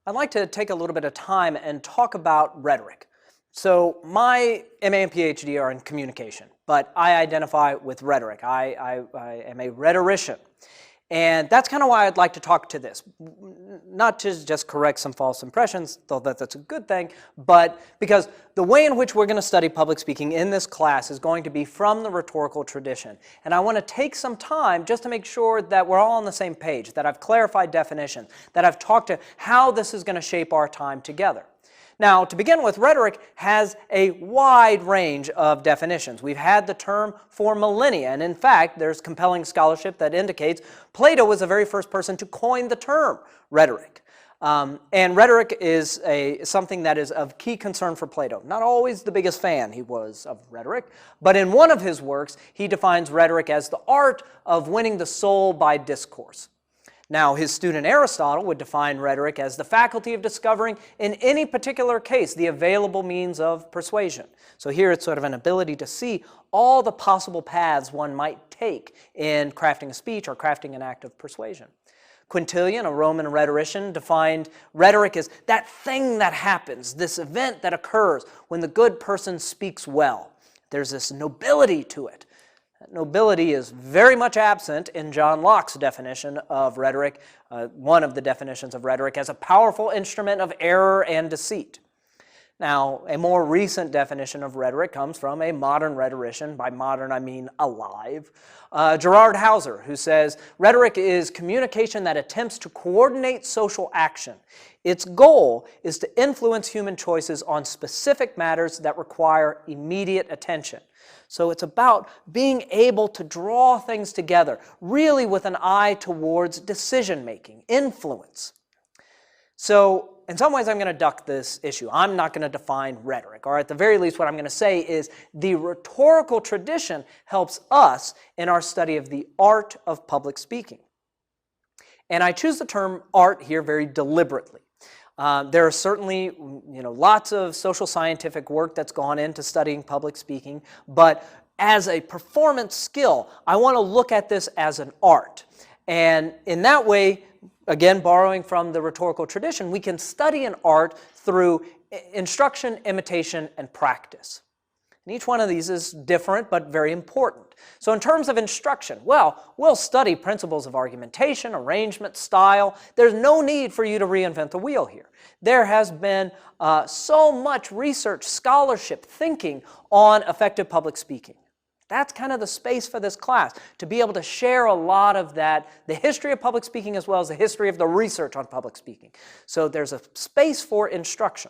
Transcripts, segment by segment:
I'd like to take a little bit of time and talk about rhetoric. So my MA and PhD are in communication, but I identify with rhetoric. I am a rhetorician. And that's kind of why I'd like to talk to this. Not to just correct some false impressions, though that's a good thing, but because the way in which we're going to study public speaking in this class is going to be from the rhetorical tradition. And I want to take some time just to make sure that we're all on the same page, that I've clarified definitions, that I've talked to how this is going to shape our time together. Now, to begin with, rhetoric has a wide range of definitions. We've had the term for millennia, and in fact, there's compelling scholarship that indicates Plato was the very first person to coin the term rhetoric. And rhetoric is something that is of key concern for Plato. Not always the biggest fan he was of rhetoric, but in one of his works, he defines rhetoric as the art of winning the soul by discourse. Now, his student Aristotle would define rhetoric as the faculty of discovering in any particular case the available means of persuasion. So here it's sort of an ability to see all the possible paths one might take in crafting a speech or crafting an act of persuasion. Quintilian, a Roman rhetorician, defined rhetoric as that thing that happens, this event that occurs when the good person speaks well. There's this nobility to it. That nobility is very much absent in John Locke's definition of rhetoric, one of the definitions of rhetoric, as a powerful instrument of error and deceit. Now, a more recent definition of rhetoric comes from a modern rhetorician. By modern, I mean alive. Gerard Hauser, who says, rhetoric is communication that attempts to coordinate social action. Its goal is to influence human choices on specific matters that require immediate attention. So it's about being able to draw things together, really with an eye towards decision-making, influence. So in some ways, I'm going to duck this issue. I'm not going to define rhetoric, or at the very least, what I'm going to say is the rhetorical tradition helps us in our study of the art of public speaking. And I choose the term art here very deliberately. There are certainly, lots of social scientific work that's gone into studying public speaking, but as a performance skill, I want to look at this as an art. And in that way, again, borrowing from the rhetorical tradition, we can study an art through instruction, imitation, and practice. And each one of these is different, but very important. So in terms of instruction, well, we'll study principles of argumentation, arrangement, style. There's no need for you to reinvent the wheel here. There has been so much research, scholarship, thinking on effective public speaking. That's kind of the space for this class, to be able to share a lot of that, the history of public speaking as well as the history of the research on public speaking. So there's a space for instruction.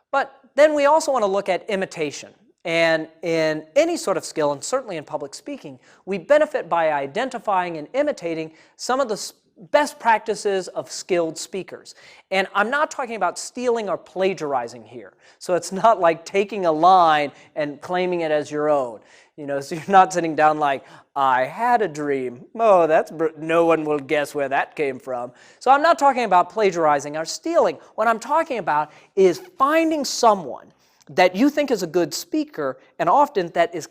But then we also want to look at imitation. And in any sort of skill, and certainly in public speaking, we benefit by identifying and imitating some of the best practices of skilled speakers. And I'm not talking about stealing or plagiarizing here. So it's not like taking a line and claiming it as your own. So you're not sitting down like, I had a dream. Oh, no one will guess where that came from. So I'm not talking about plagiarizing or stealing. What I'm talking about is finding someone that you think is a good speaker, and often that is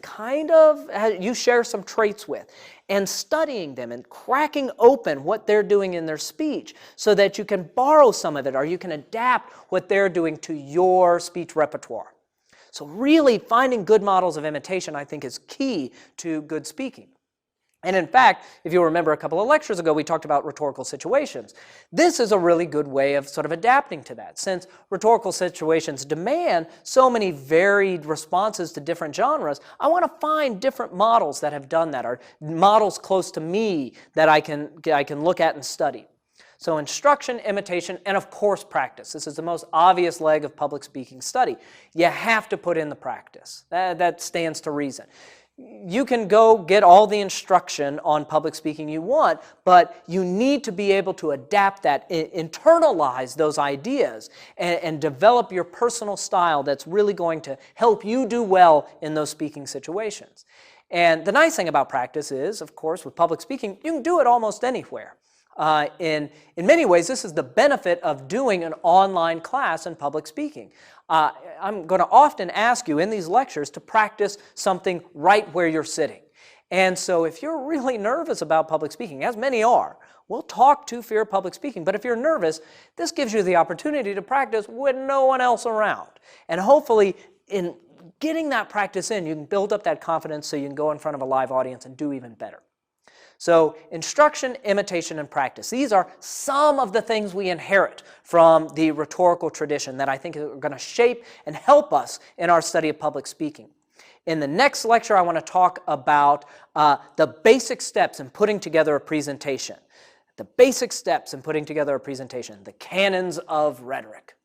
you share some traits with, and studying them and cracking open what they're doing in their speech so that you can borrow some of it or you can adapt what they're doing to your speech repertoire. So really finding good models of imitation, I think, is key to good speaking. And in fact, if you'll remember a couple of lectures ago, we talked about rhetorical situations. This is a really good way of sort of adapting to that. Since rhetorical situations demand so many varied responses to different genres, I want to find different models that have done that, or models close to me that I can look at and study. So instruction, imitation, and of course practice. This is the most obvious leg of public speaking study. You have to put in the practice. That stands to reason. You can go get all the instruction on public speaking you want, but you need to be able to adapt that, internalize those ideas, and develop your personal style that's really going to help you do well in those speaking situations. And the nice thing about practice is, of course, with public speaking, you can do it almost anywhere. In many ways, this is the benefit of doing an online class in public speaking. I'm going to often ask you in these lectures to practice something right where you're sitting. And so if you're really nervous about public speaking, as many are, we'll talk to fear of public speaking. But if you're nervous, this gives you the opportunity to practice with no one else around. And hopefully, in getting that practice in, you can build up that confidence so you can go in front of a live audience and do even better. So instruction, imitation, and practice. These are some of the things we inherit from the rhetorical tradition that I think are going to shape and help us in our study of public speaking. In the next lecture, I want to talk about the basic steps in putting together a presentation. The basic steps in putting together a presentation, the canons of rhetoric.